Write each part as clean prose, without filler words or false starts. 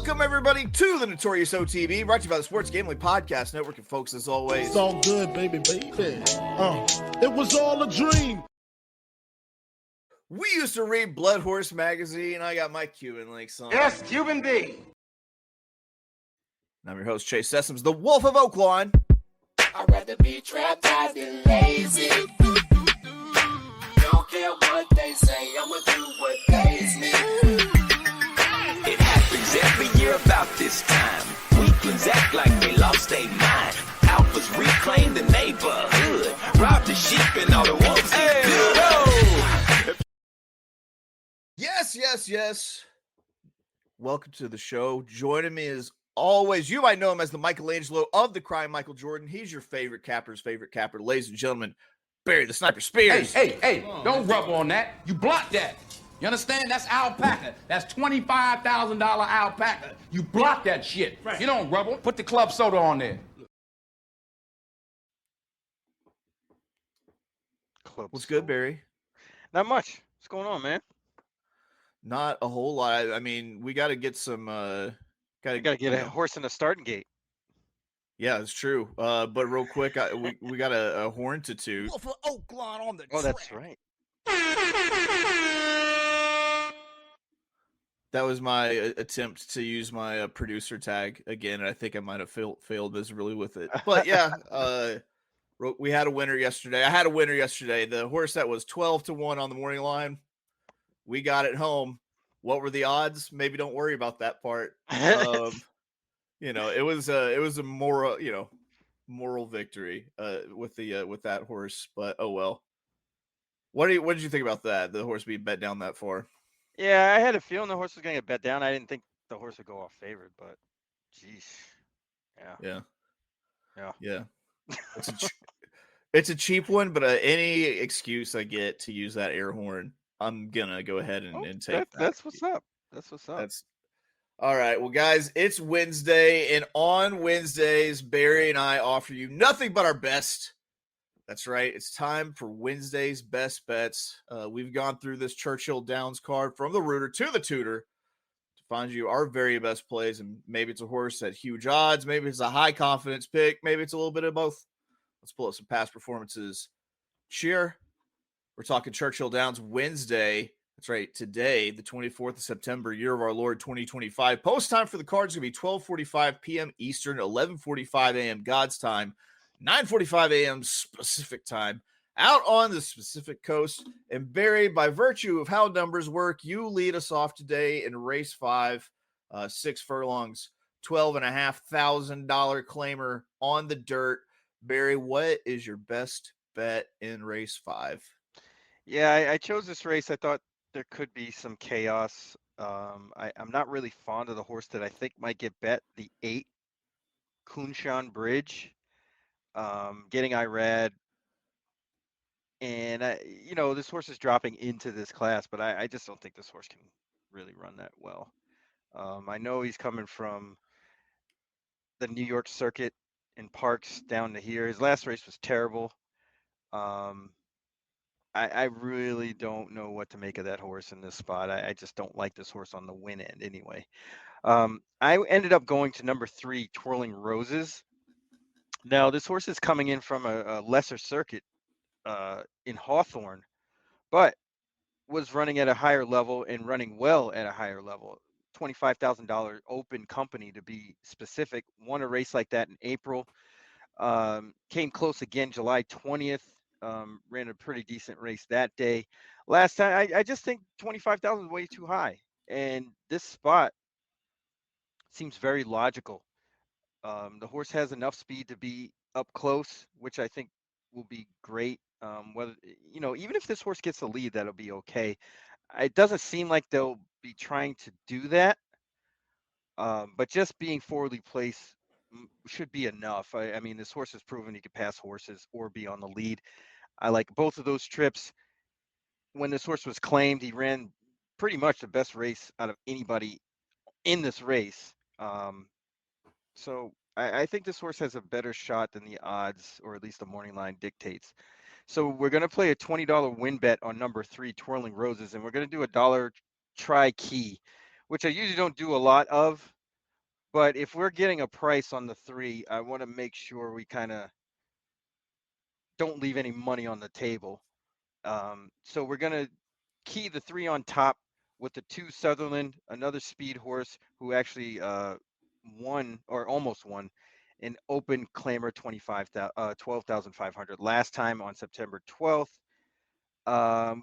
Welcome, everybody, to the Notorious OTB, brought to you by the Sports Gambling Podcast Network. And folks, as always, it's all good, baby. It was all a dream. We used to read Blood Horse magazine. I got my Cuban links on. Yes, Cuban B. I'm your host, Chase Sessoms, the Wolf of Oaklawn. I'd rather be trapped than lazy. Don't care what they say, I'ma do what pays me. It happens every year about this time. Weaklings act like they lost their mind. Alphas reclaim the neighborhood. Rob the sheep and all the wolves eat good. Oh! Yes. Welcome to the show. Joining me as always, you might know him as the Michelangelo of the crime, Michael Jordan. He's your favorite capper's favorite capper. Ladies and gentlemen, Barry the Sniper Spears. Hey, don't rub on that. You block that. You understand? That's alpaca. That's $25,000 alpaca. You block that shit. Right. You don't rubble. Put the club soda on there. What's good, Barry? Not much. What's going on, man? Not a whole lot. I mean, we got to get some. Gotta get a horse in the starting gate. Yeah, it's true. But real quick, we got a horn to toot. Wolf of Oaklawn on the Oh, track. that's right. That was my attempt to use my producer tag again, and I think I might have failed miserably with it. But yeah, we had a winner yesterday. I had a winner yesterday. The horse that was 12-1 on the morning line, we got it home. What were the odds? Maybe don't worry about that part. It was a moral victory with that horse. But oh well. What did you think about that? The horse being bet down that far? Yeah, I had a feeling the horse was going to get bet down. I didn't think the horse would go off favored, but geez. Yeah. It's a cheap one, but any excuse I get to use that air horn, I'm gonna go ahead and take that. That's what's up. That's all right. Well, guys, it's Wednesday, and on Wednesdays, Barry and I offer you nothing but our best. That's right. It's time for Wednesday's best bets. We've gone through this Churchill Downs card from the rooter to the tutor to find you our very best plays, and maybe it's a horse at huge odds, maybe it's a high confidence pick, maybe it's a little bit of both. Let's pull up some past performances. Cheer. We're talking Churchill Downs Wednesday. That's right. Today, the 24th of September, year of our Lord 2025. Post time for the cards is going to be 12:45 p.m. Eastern, 11:45 a.m. God's time, 9:45 a.m. Pacific time, out on the Pacific coast. And Barry, by virtue of how numbers work, you lead us off today in race 5, 6 furlongs, $12,500 claimer on the dirt. Barry, what is your best bet in race 5? Yeah, I chose this race. I thought there could be some chaos. I'm not really fond of the horse that I think might get bet, the 8 Kunshan Bridge. Getting Irad. And, this horse is dropping into this class, but I just don't think this horse can really run that well. I know he's coming from the New York circuit in Parks down to here. His last race was terrible. I really don't know what to make of that horse in this spot. I just don't like this horse on the win end anyway. I ended up going to number 3, Twirling Roses. Now, this horse is coming in from a lesser circuit in Hawthorne, but was running at a higher level and running well at a higher level. $25,000 open company, to be specific. Won a race like that in April. Came close again July 20th. Ran a pretty decent race that day. Last time, I just think 25,000 is way too high. And this spot seems very logical. The horse has enough speed to be up close, which I think will be great. Even if this horse gets the lead, that'll be okay. It doesn't seem like they'll be trying to do that. But just being forwardly placed should be enough. I mean, this horse has proven he could pass horses or be on the lead. I like both of those trips. When this horse was claimed, he ran pretty much the best race out of anybody in this race. So I think this horse has a better shot than the odds, or at least the morning line dictates. So we're going to play a $20 win bet on number 3, Twirling Roses, and we're going to do a $1 try key, which I usually don't do a lot of. But if we're getting a price on the 3, I want to make sure we kind of don't leave any money on the table. So we're going to key the 3 on top with the 2 Sutherland, another speed horse who actually won or almost won an open claimer 12,500 last time on September 12th.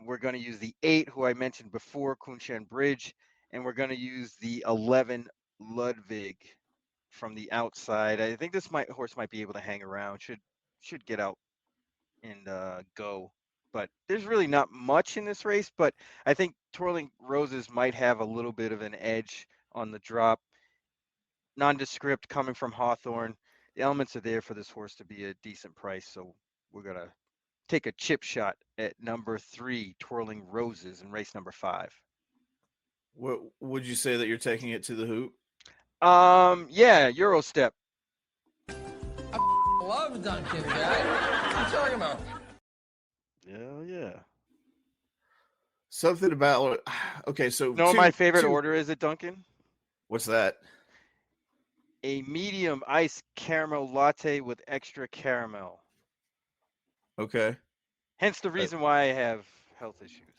We're going to use the 8 who I mentioned before, Kunshan Bridge, and we're going to use the 11 Ludwig from the outside. I think this horse might be able to hang around. Should get out and go. But there's really not much in this race. But I think Twirling Roses might have a little bit of an edge on the drop. Nondescript coming from Hawthorne. The elements are there for this horse to be a decent price. So we're gonna take a chip shot at number 3, Twirling Roses, in race number 5. What would you say that you're taking it to the hoop? Yeah, Euro step. Love Duncan, guy. What are you talking about? Hell yeah. Something about okay. So No, my favorite order is at Duncan. What's that? A medium iced caramel latte with extra caramel. Okay. Hence the reason why I have health issues.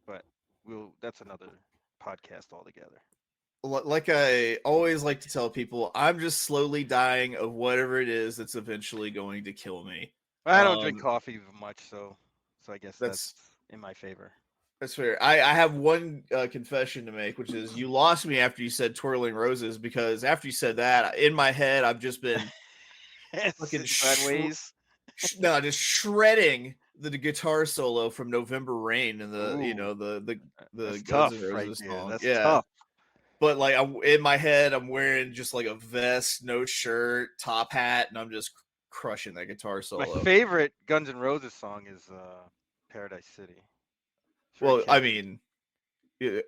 But that's another podcast altogether. Like I always like to tell people, I'm just slowly dying of whatever it is that's eventually going to kill me. I don't drink coffee much, so I guess that's in my favor. That's fair. I have one confession to make, which is you lost me after you said Twirling Roses, because after you said that, in my head, I've just been fucking sideways. Just shredding the guitar solo from November Rain and the Guns N' Roses song. That's tough. But like in my head, I'm wearing just like a vest, no shirt, top hat, and I'm just crushing that guitar solo. My favorite Guns N' Roses song is Paradise City. Well, I mean, it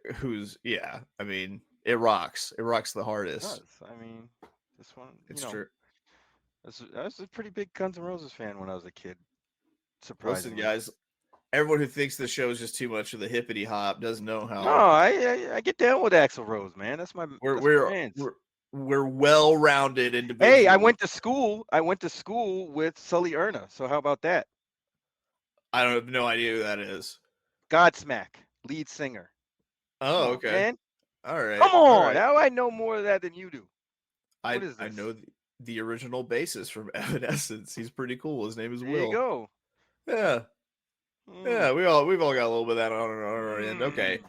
rocks. It rocks the hardest. It does. I mean, this one, it's true. I was a pretty big Guns N' Roses fan when I was a kid. Surprisingly. Listen, guys, everyone who thinks the show is just too much of the hippity hop doesn't know how. No, I get down with Axl Rose, man. That's my. We're well-rounded individuals. Hey, I went to school with Sully Erna. So how about that? I don't have no idea who that is. Godsmack, lead singer. Oh, okay. Man. All right. Come on. How I know more of that than you do? I know the original bassist from Evanescence. He's pretty cool. His name is Will. There you go. Yeah. Yeah, we've all got a little bit of that on our end. Okay.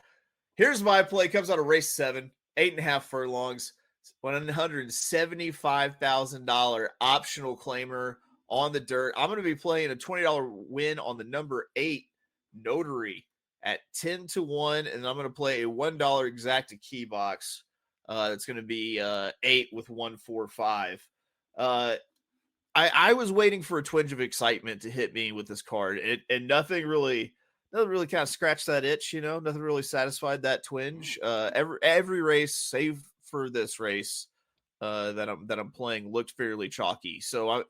Here's my play. Comes out of race 7, 8.5 furlongs, $175,000 optional claimer on the dirt. I'm going to be playing a $20 win on the number 8 Notary at 10-1, and I'm going to play a $1 exacta key box. It's going to be 8 with 145. I was waiting for a twinge of excitement to hit me with this card, and nothing really kind of scratched that itch. Nothing really satisfied that twinge. Every race, save for this race that I'm playing, looked fairly chalky. So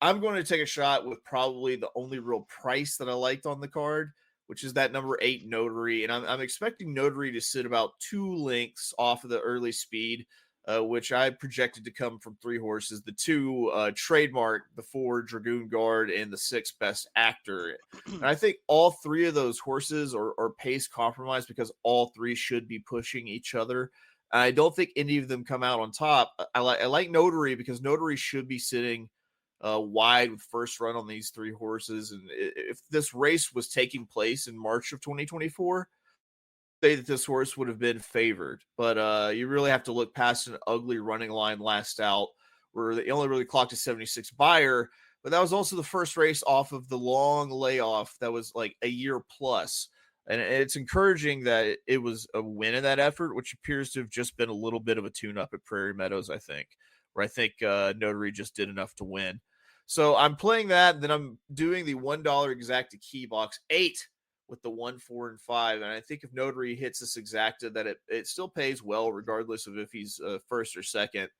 I'm going to take a shot with probably the only real price that I liked on the card, which is that number 8 Notary, and I'm expecting Notary to sit about 2 lengths off of the early speed, which I projected to come from 3 horses: the 2 Trademark, the 4 Dragoon Guard, and the 6 Best Actor. And I think all 3 of those horses are pace compromised because all 3 should be pushing each other. I don't think any of them come out on top. I like Notary because Notary should be sitting wide with first run on these 3 horses. And if this race was taking place in March of 2024, say that this horse would have been favored. But you really have to look past an ugly running line last out where they only really clocked a 76 buyer. But that was also the first race off of the long layoff that was like a year plus. And it's encouraging that it was a win in that effort, which appears to have just been a little bit of a tune-up at Prairie Meadows, I think, where I think Notary just did enough to win. So I'm playing that, and then I'm doing the $1 exacta key box 8 with the 1, 4, and 5. And I think if Notary hits this exacta, that it still pays well, regardless of if he's first or second.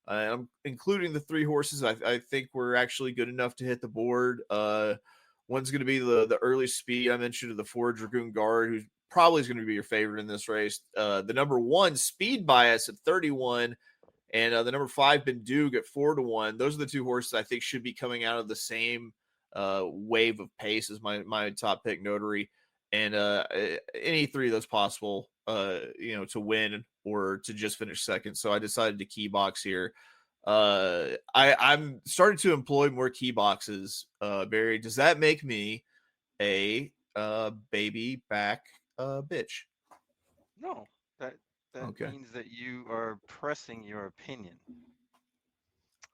I'm including the 3 horses. I think we're actually good enough to hit the board. One's going to be the early speed I mentioned, of the 4 Dragoon Guard, who probably is going to be your favorite in this race. The number 1 Speed Bias at 31 And the number 5, Bendug at 4-1. Those are the 2 horses I think should be coming out of the same wave of pace as my top pick, Notary. And any 3 of those possible, to win or to just finish second. So I decided to key box here. I'm starting to employ more key boxes. Barry, does that make me a baby back bitch? No, that Okay. means that you are pressing your opinion,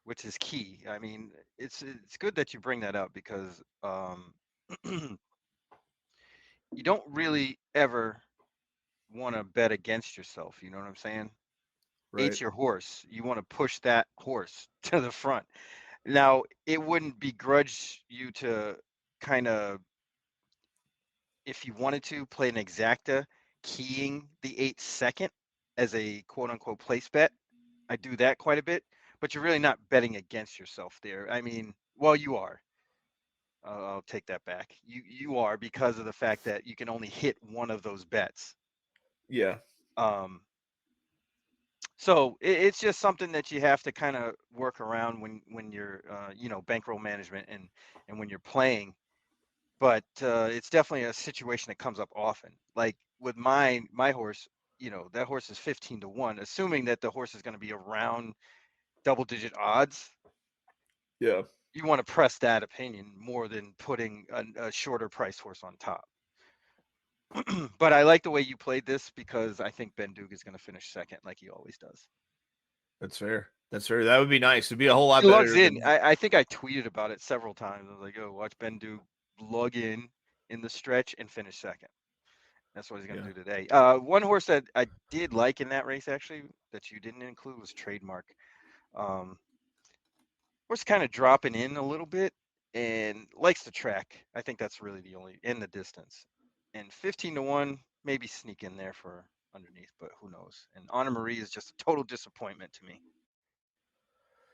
which is key. I mean, it's good that you bring that up because you don't really ever want to bet against yourself. You know what I'm saying? Right. It's your horse. You want to push that horse to the front. Now, it wouldn't begrudge you to kind of, if you wanted to, play an exacta, keying the 8 second as a quote unquote place bet. I do that quite a bit, but you're really not betting against yourself there. I mean, well, you are. I'll take that back. You are, because of the fact that you can only hit one of those bets. Yeah. So it's just something that you have to kind of work around when you're bankroll management and when you're playing. But it's definitely a situation that comes up often. Like with my horse, that horse is 15-1, assuming that the horse is going to be around double-digit odds. Yeah. You want to press that opinion more than putting a shorter price horse on top. But I like the way you played this because I think Bendug is going to finish second like he always does. That's fair. That would be nice. It'd be a whole lot He better. lugs in. I think I tweeted about it several times. I was like, oh, watch Bendug lug in the stretch and finish second. That's what he's going to do today. One horse that I did like in that race, actually, that you didn't include was Trademark. Horse kind of dropping in a little bit and likes the track. I think that's really the only, in the distance. And 15-1, maybe sneak in there for underneath, but who knows? And Anna Marie is just a total disappointment to me.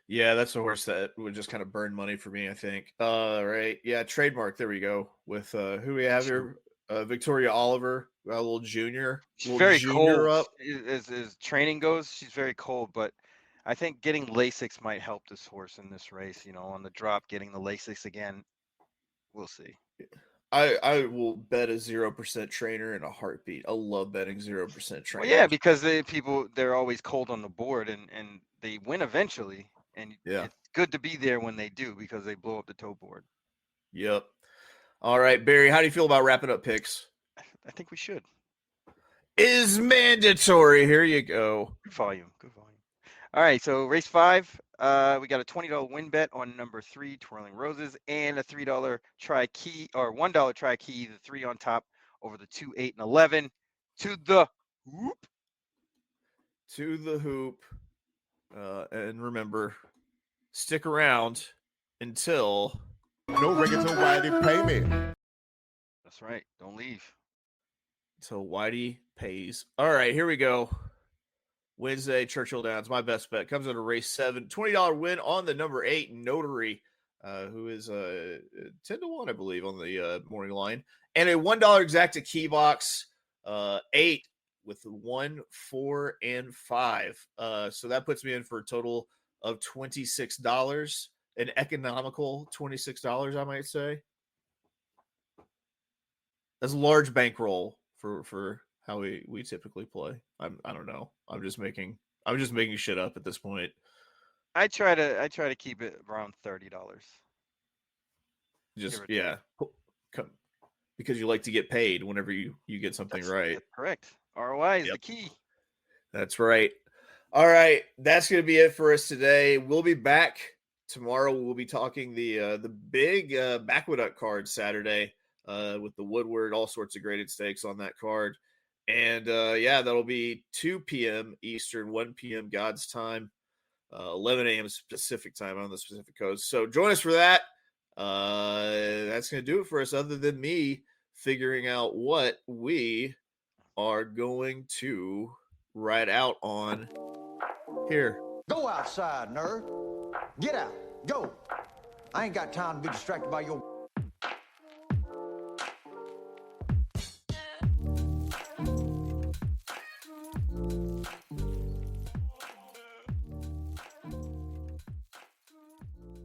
Yeah, that's a horse that would just kind of burn money for me, I think. Right. Yeah, Trademark. There we go. With who we have here? Victoria Oliver, a little junior. She's very cold. Up. As training goes, she's very cold, but I think getting Lasix might help this horse in this race, on the drop, getting the Lasix again. We'll see. I will bet a 0% trainer in a heartbeat. I love betting 0% trainer. Well, yeah, because they're always cold on the board and they win eventually. And it's good to be there when they do because they blow up the toe board. Yep. All right, Barry, how do you feel about wrapping up picks? I think we should. Is mandatory. Here you go. Good volume. All right, so race 5, we got a $20 win bet on number 3, Twirling Roses, and a $3 try key, or $1 try key, the 3 on top over the 2, 8, and 11 to the hoop. To the hoop. And remember, stick around until No regular Whitey pay me. That's right. Don't leave. Until Whitey pays. All right, here we go. Wednesday, Churchill Downs, my best bet. Comes into race 7. $20 win on the number 8, Notary, who is 10-1, I believe, on the morning line. And a $1 exacta key box, 8 with 1, 4, and 5. So that puts me in for a total of $26. An economical $26, I might say. That's a large bankroll for how we typically play. I don't know. I'm just making shit up at this point. I try to keep it around $30. Just because you like to get paid whenever you get something right. That's correct. ROI is the key. That's right. All right, that's going to be it for us today. We'll be back tomorrow. We'll be talking the big Backwood card Saturday with the Woodward, all sorts of graded stakes on that card. And that'll be 2 p.m. Eastern, 1 p.m. God's time, 11 a.m. Pacific time on the Pacific Coast. So join us for that. That's going to do it for us, other than me figuring out what we are going to ride out on here. Go outside, nerd. Get out. Go. I ain't got time to be distracted by your